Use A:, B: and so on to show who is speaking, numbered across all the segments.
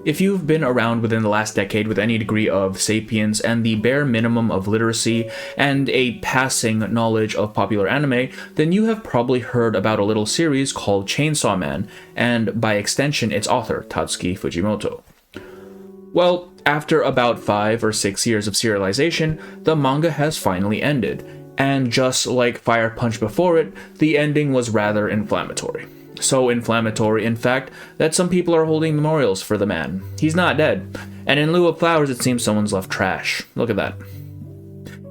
A: If you've been around within the last decade with any degree of sapience and the bare minimum of literacy and a passing knowledge of popular anime, then you have probably heard about a little series called Chainsaw Man, and by extension its author, Tatsuki Fujimoto. Well, after about 5 or 6 years of serialization, the manga has finally ended, and just like Fire Punch before it, the ending was rather inflammatory. So inflammatory, in fact, that some people are holding memorials for the man. He's not dead, and in lieu of flowers it seems someone's left trash. Look at that.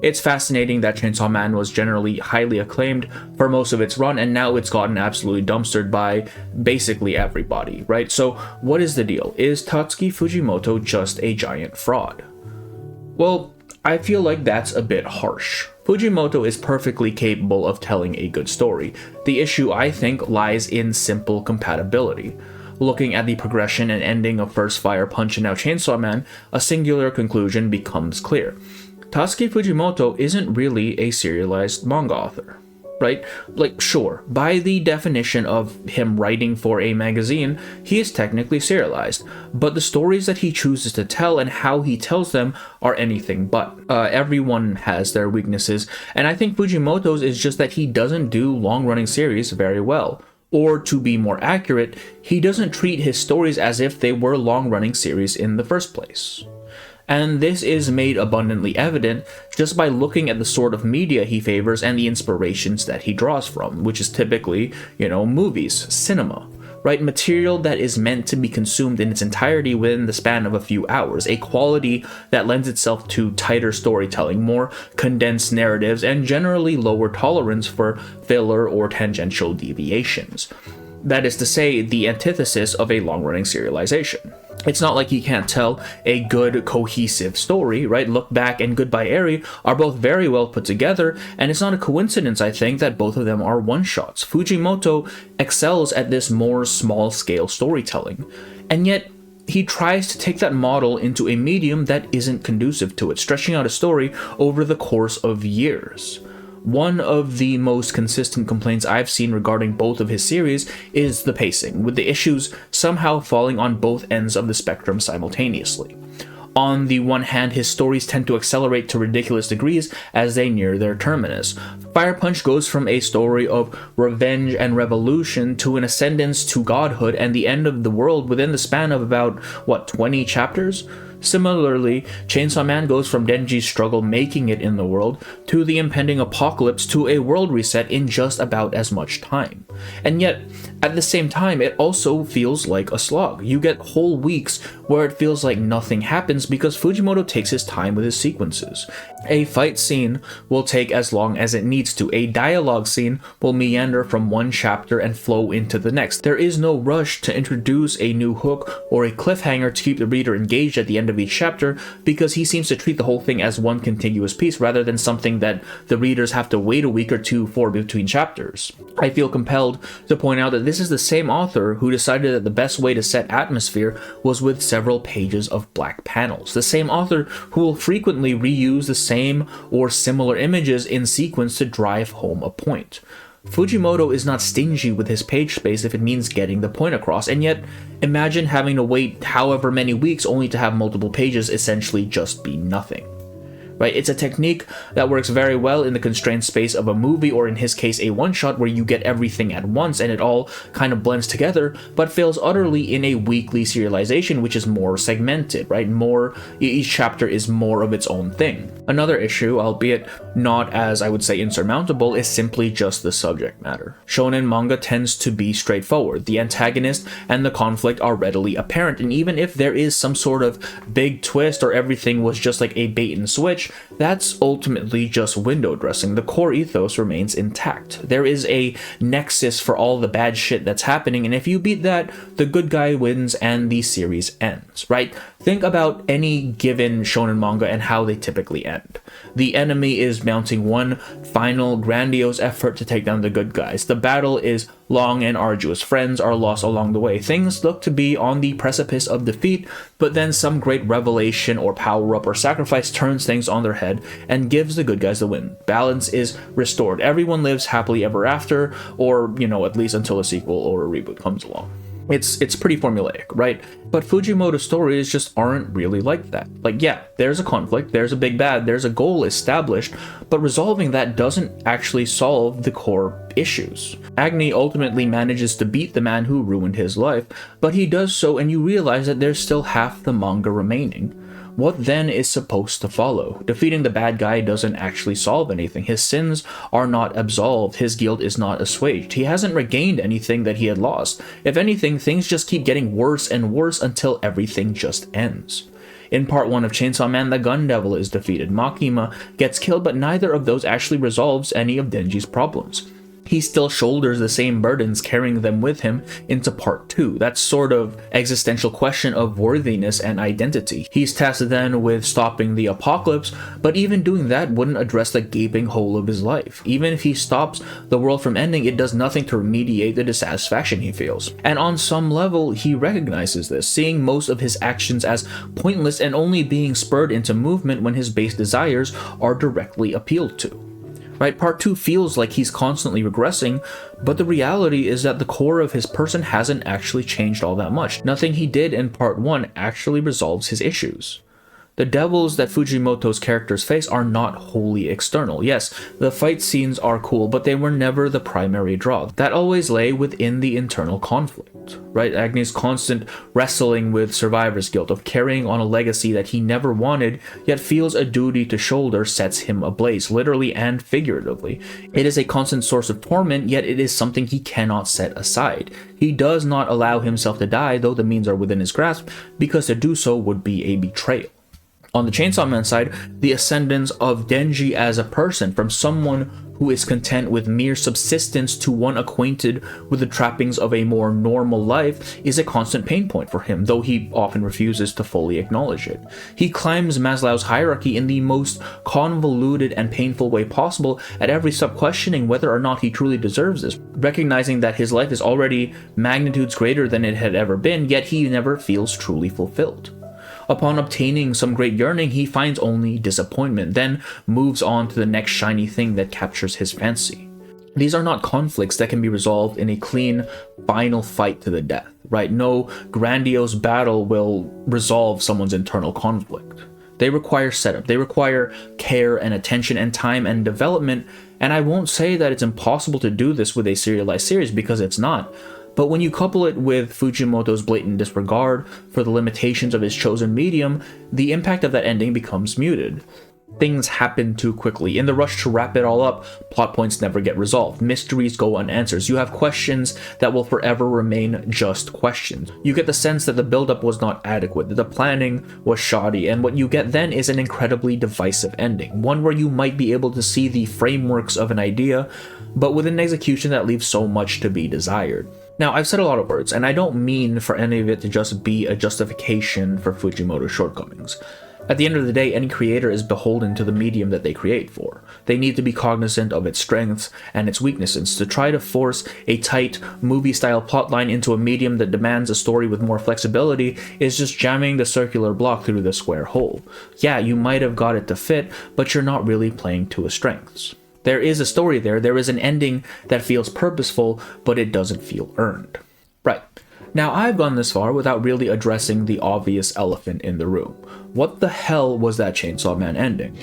A: It's fascinating that Chainsaw Man was generally highly acclaimed for most of its run, and now it's gotten absolutely dumpstered by basically everybody, right? So what is the deal? Is Tatsuki Fujimoto just a giant fraud? Well, I feel like that's a bit harsh. Fujimoto is perfectly capable of telling a good story. The issue, I think, lies in simple compatibility. Looking at the progression and ending of first Fire Punch and now Chainsaw Man, a singular conclusion becomes clear. Tatsuki Fujimoto isn't really a serialized manga author, right? Like, sure, by the definition of him writing for a magazine, he is technically serialized, but the stories that he chooses to tell and how he tells them are anything but. Everyone has their weaknesses, and I think Fujimoto's is just that he doesn't do long-running series very well. Or, to be more accurate, he doesn't treat his stories as if they were long-running series in the first place. And this is made abundantly evident just by looking at the sort of media he favors and the inspirations that he draws from, which is typically, movies, cinema, right? Material that is meant to be consumed in its entirety within the span of a few hours, a quality that lends itself to tighter storytelling, more condensed narratives, and generally lower tolerance for filler or tangential deviations. That is to say, the antithesis of a long-running serialization. It's not like he can't tell a good, cohesive story, right? Look Back and Goodbye Eri are both very well put together, and it's not a coincidence, I think, that both of them are one-shots. Fujimoto excels at this more small-scale storytelling, and yet he tries to take that model into a medium that isn't conducive to it, stretching out a story over the course of years. One of the most consistent complaints I've seen regarding both of his series is the pacing, with the issues somehow falling on both ends of the spectrum simultaneously. On the one hand, his stories tend to accelerate to ridiculous degrees as they near their terminus. Fire Punch goes from a story of revenge and revolution to an ascendance to godhood and the end of the world within the span of about, 20 chapters? Similarly, Chainsaw Man goes from Denji's struggle making it in the world to the impending apocalypse to a world reset in just about as much time. And yet, at the same time, it also feels like a slog. You get whole weeks where it feels like nothing happens because Fujimoto takes his time with his sequences. A fight scene will take as long as it needs to. A dialogue scene will meander from one chapter and flow into the next. There is no rush to introduce a new hook or a cliffhanger to keep the reader engaged at the end of each chapter because he seems to treat the whole thing as one contiguous piece rather than something that the readers have to wait a week or two for between chapters. I feel compelled to point out that this is the same author who decided that the best way to set atmosphere was with several pages of black panels. The same author who will frequently reuse the same or similar images in sequence to drive home a point. Fujimoto is not stingy with his page space if it means getting the point across, and yet imagine having to wait however many weeks only to have multiple pages essentially just be nothing. Right? It's a technique that works very well in the constrained space of a movie, or in his case a one-shot where you get everything at once and it all kind of blends together, but fails utterly in a weekly serialization which is more segmented, right? Each chapter is more of its own thing. Another issue, albeit not as I would say insurmountable, is simply just the subject matter. Shonen manga tends to be straightforward. The antagonist and the conflict are readily apparent, and even if there is some sort of big twist or everything was just like a bait and switch, that's ultimately just window dressing. The core ethos remains intact. There is a nexus for all the bad shit that's happening, and if you beat that, the good guy wins and the series ends, right? Think about any given shonen manga and how they typically end. The enemy is mounting one final grandiose effort to take down the good guys. The battle is long and arduous. Friends are lost along the way. Things look to be on the precipice of defeat, but then some great revelation or power-up or sacrifice turns things on their head and gives the good guys the win. Balance is restored. Everyone lives happily ever after, or, at least until a sequel or a reboot comes along. It's pretty formulaic, right? But Fujimoto's stories just aren't really like that. Like, yeah, there's a conflict, there's a big bad, there's a goal established, but resolving that doesn't actually solve the core issues. Agni ultimately manages to beat the man who ruined his life, but he does so and you realize that there's still half the manga remaining. What then is supposed to follow? Defeating the bad guy doesn't actually solve anything. His sins are not absolved. His guilt is not assuaged. He hasn't regained anything that he had lost. If anything, things just keep getting worse and worse until everything just ends. In part 1 of Chainsaw Man, the Gun Devil is defeated. Makima gets killed, but neither of those actually resolves any of Denji's problems. He still shoulders the same burdens, carrying them with him into part 2. That sort of existential question of worthiness and identity. He's tasked then with stopping the apocalypse, but even doing that wouldn't address the gaping hole of his life. Even if he stops the world from ending, it does nothing to remediate the dissatisfaction he feels. And on some level, he recognizes this, seeing most of his actions as pointless and only being spurred into movement when his base desires are directly appealed to. Right, part 2 feels like he's constantly regressing, but the reality is that the core of his person hasn't actually changed all that much. Nothing he did in part 1 actually resolves his issues. The devils that Fujimoto's characters face are not wholly external. Yes, the fight scenes are cool, but they were never the primary draw. That always lay within the internal conflict, right? Agni's constant wrestling with survivor's guilt, of carrying on a legacy that he never wanted, yet feels a duty to shoulder, sets him ablaze, literally and figuratively. It is a constant source of torment, yet it is something he cannot set aside. He does not allow himself to die, though the means are within his grasp, because to do so would be a betrayal. On the Chainsaw Man side, the ascendance of Denji as a person, from someone who is content with mere subsistence to one acquainted with the trappings of a more normal life, is a constant pain point for him, though he often refuses to fully acknowledge it. He climbs Maslow's hierarchy in the most convoluted and painful way possible, at every step questioning whether or not he truly deserves this, recognizing that his life is already magnitudes greater than it had ever been, yet he never feels truly fulfilled. Upon obtaining some great yearning, he finds only disappointment, then moves on to the next shiny thing that captures his fancy. These are not conflicts that can be resolved in a clean, final fight to the death, right? No grandiose battle will resolve someone's internal conflict. They require setup, they require care and attention and time and development, and I won't say that it's impossible to do this with a serialized series, because it's not. But when you couple it with Fujimoto's blatant disregard for the limitations of his chosen medium, the impact of that ending becomes muted. Things happen too quickly. In the rush to wrap it all up, plot points never get resolved. Mysteries go unanswered. You have questions that will forever remain just questions. You get the sense that the buildup was not adequate, that the planning was shoddy, and what you get then is an incredibly divisive ending. One where you might be able to see the frameworks of an idea, but with an execution that leaves so much to be desired. Now, I've said a lot of words, and I don't mean for any of it to just be a justification for Fujimoto's shortcomings. At the end of the day, any creator is beholden to the medium that they create for. They need to be cognizant of its strengths and its weaknesses. To try to force a tight, movie-style plotline into a medium that demands a story with more flexibility is just jamming the circular block through the square hole. Yeah, you might have got it to fit, but you're not really playing to its strengths. There is a story there is an ending that feels purposeful, but it doesn't feel earned. Right. Now, I've gone this far without really addressing the obvious elephant in the room. What the hell was that Chainsaw Man ending?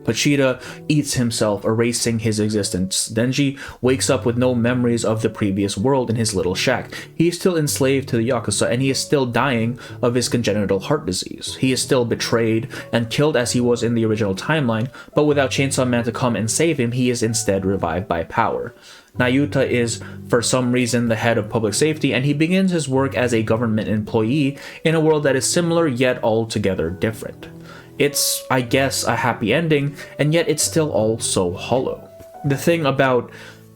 A: Pachita eats himself, erasing his existence. Denji wakes up with no memories of the previous world in his little shack. He is still enslaved to the Yakuza, and he is still dying of his congenital heart disease. He is still betrayed and killed as he was in the original timeline, but without Chainsaw Man to come and save him, he is instead revived by power. Nayuta is, for some reason, the head of public safety, and he begins his work as a government employee in a world that is similar yet altogether different. It's, I guess, a happy ending, and yet it's still all so hollow. The thing about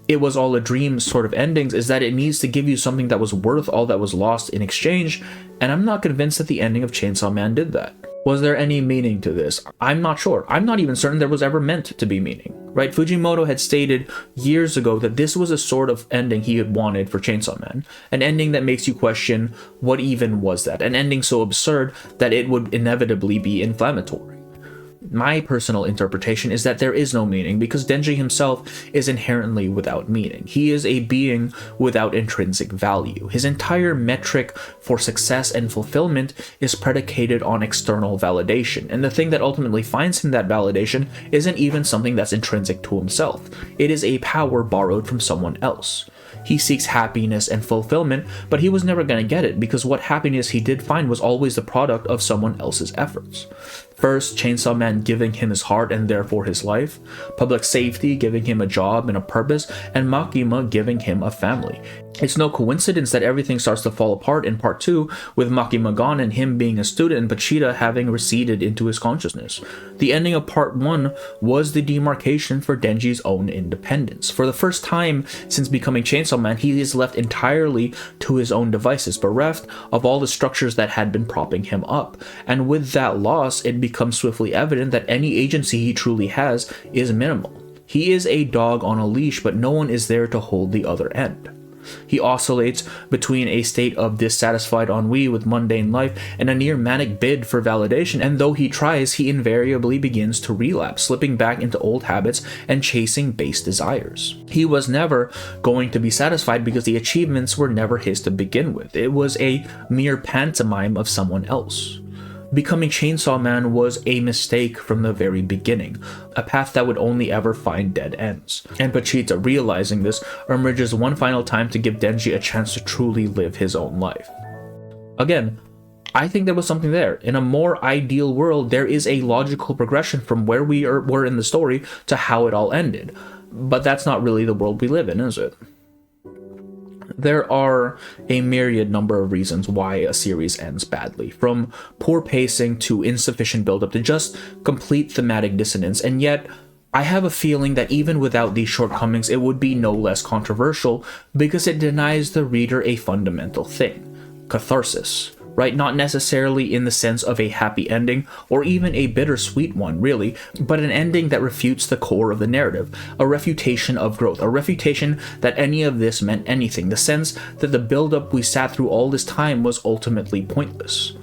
A: it was all a dream sort of endings is that it needs to give you something that was worth all that was lost in exchange, and I'm not convinced that the ending of Chainsaw Man did that. Was there any meaning to this? I'm not sure. I'm not even certain there was ever meant to be meaning, right? Fujimoto had stated years ago that this was a sort of ending he had wanted for Chainsaw Man, an ending that makes you question what even was that, an ending so absurd that it would inevitably be inflammatory. My personal interpretation is that there is no meaning because Denji himself is inherently without meaning. He is a being without intrinsic value. His entire metric for success and fulfillment is predicated on external validation, and the thing that ultimately finds him that validation isn't even something that's intrinsic to himself. It is a power borrowed from someone else. He seeks happiness and fulfillment, but he was never going to get it because what happiness he did find was always the product of someone else's efforts. First, Chainsaw Man giving him his heart and therefore his life, Public Safety giving him a job and a purpose, and Makima giving him a family. It's no coincidence that everything starts to fall apart in part 2 with Makima gone and him being a student and Pochita having receded into his consciousness. The ending of part 1 was the demarcation for Denji's own independence. For the first time since becoming Chainsaw Man, he is left entirely to his own devices, bereft of all the structures that had been propping him up. And with that loss, it becomes swiftly evident that any agency he truly has is minimal. He is a dog on a leash, but no one is there to hold the other end. He oscillates between a state of dissatisfied ennui with mundane life and a near manic bid for validation, and though he tries, he invariably begins to relapse, slipping back into old habits and chasing base desires. He was never going to be satisfied because the achievements were never his to begin with. It was a mere pantomime of someone else. Becoming Chainsaw Man was a mistake from the very beginning, a path that would only ever find dead ends. And Pochita, realizing this, emerges one final time to give Denji a chance to truly live his own life. Again, I think there was something there. In a more ideal world, there is a logical progression from where we were in the story to how it all ended. But that's not really the world we live in, is it? There are a myriad number of reasons why a series ends badly, from poor pacing to insufficient build-up to just complete thematic dissonance, and yet I have a feeling that even without these shortcomings it would be no less controversial because it denies the reader a fundamental thing: catharsis. Right? Not necessarily in the sense of a happy ending, or even a bittersweet one, really, but an ending that refutes the core of the narrative, a refutation of growth, a refutation that any of this meant anything, the sense that the build-up we sat through all this time was ultimately pointless.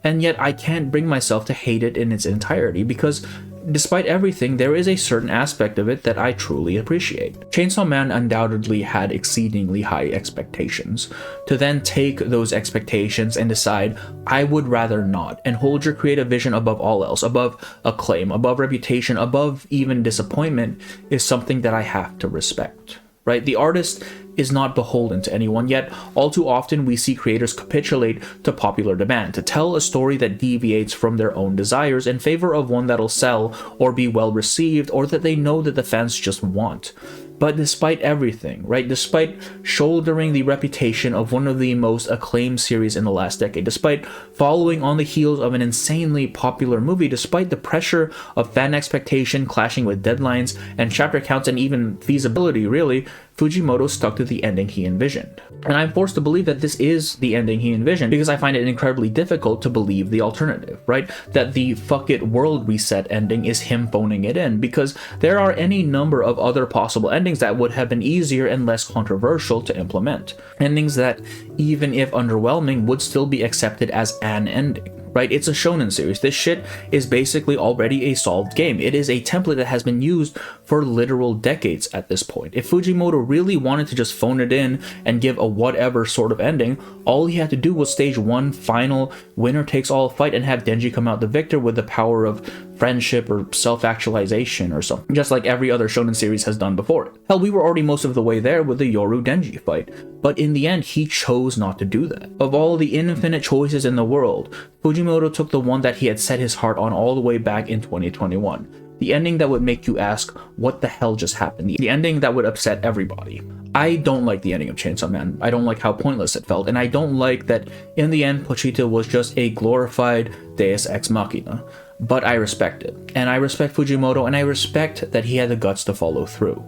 A: And yet I can't bring myself to hate it in its entirety, because despite everything, there is a certain aspect of it that I truly appreciate. Chainsaw Man undoubtedly had exceedingly high expectations. To then take those expectations and decide, I would rather not, and hold your creative vision above all else, above acclaim, above reputation, above even disappointment, is something that I have to respect. Right? The artist is not beholden to anyone, yet all too often we see creators capitulate to popular demand, to tell a story that deviates from their own desires in favor of one that'll sell or be well received or that they know that the fans just want. But despite everything, right, despite shouldering the reputation of one of the most acclaimed series in the last decade, despite following on the heels of an insanely popular movie, despite the pressure of fan expectation clashing with deadlines and chapter counts and even feasibility, really, Fujimoto stuck to the ending he envisioned. And I'm forced to believe that this is the ending he envisioned because I find it incredibly difficult to believe the alternative, right? That the fuck it world reset ending is him phoning it in, because there are any number of other possible endings that would have been easier and less controversial to implement. Endings that, even if underwhelming, would still be accepted as an ending. Right? It's a shonen series. This shit is basically already a solved game. It is a template that has been used for literal decades at this point. If Fujimoto really wanted to just phone it in and give a whatever sort of ending, all he had to do was stage one final winner-takes-all fight and have Denji come out the victor with the power of friendship or self-actualization or something, just like every other shonen series has done before. Hell, we were already most of the way there with the Yoru-Denji fight, but in the end, he chose not to do that. Of all the infinite choices in the world, Fujimoto took the one that he had set his heart on all the way back in 2021. The ending that would make you ask, what the hell just happened? The ending that would upset everybody. I don't like the ending of Chainsaw Man. I don't like how pointless it felt, and I don't like that in the end, Pochita was just a glorified Deus Ex Machina. But I respect it, and I respect Fujimoto, and I respect that he had the guts to follow through.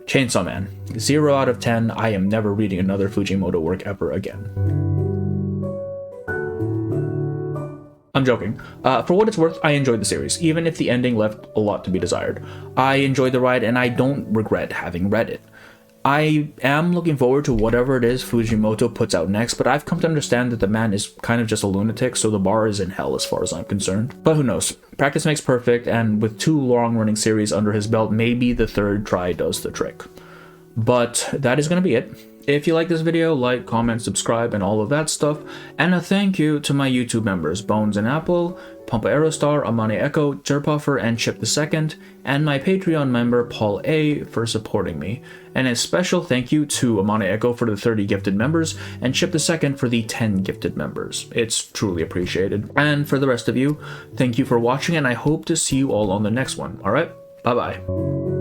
A: Chainsaw Man, 0 out of 10, I am never reading another Fujimoto work ever again. I'm joking. For what it's worth, I enjoyed the series, even if the ending left a lot to be desired. I enjoyed the ride, and I don't regret having read it. I am looking forward to whatever it is Fujimoto puts out next, but I've come to understand that the man is kind of just a lunatic, so the bar is in hell as far as I'm concerned. But who knows? Practice makes perfect, and with 2 long-running series under his belt, maybe the 3rd try does the trick. But that is going to be it. If you like this video, like, comment, subscribe, and all of that stuff. And a thank you to my YouTube members, Bones and Apple, Pumpa Aerostar, Amane Echo, Jerpuffer, and Chip II, and my Patreon member, Paul A, for supporting me. And a special thank you to Amane Echo for the 30 gifted members, and Chip II for the 10 gifted members. It's truly appreciated. And for the rest of you, thank you for watching, and I hope to see you all on the next one. Alright, bye-bye.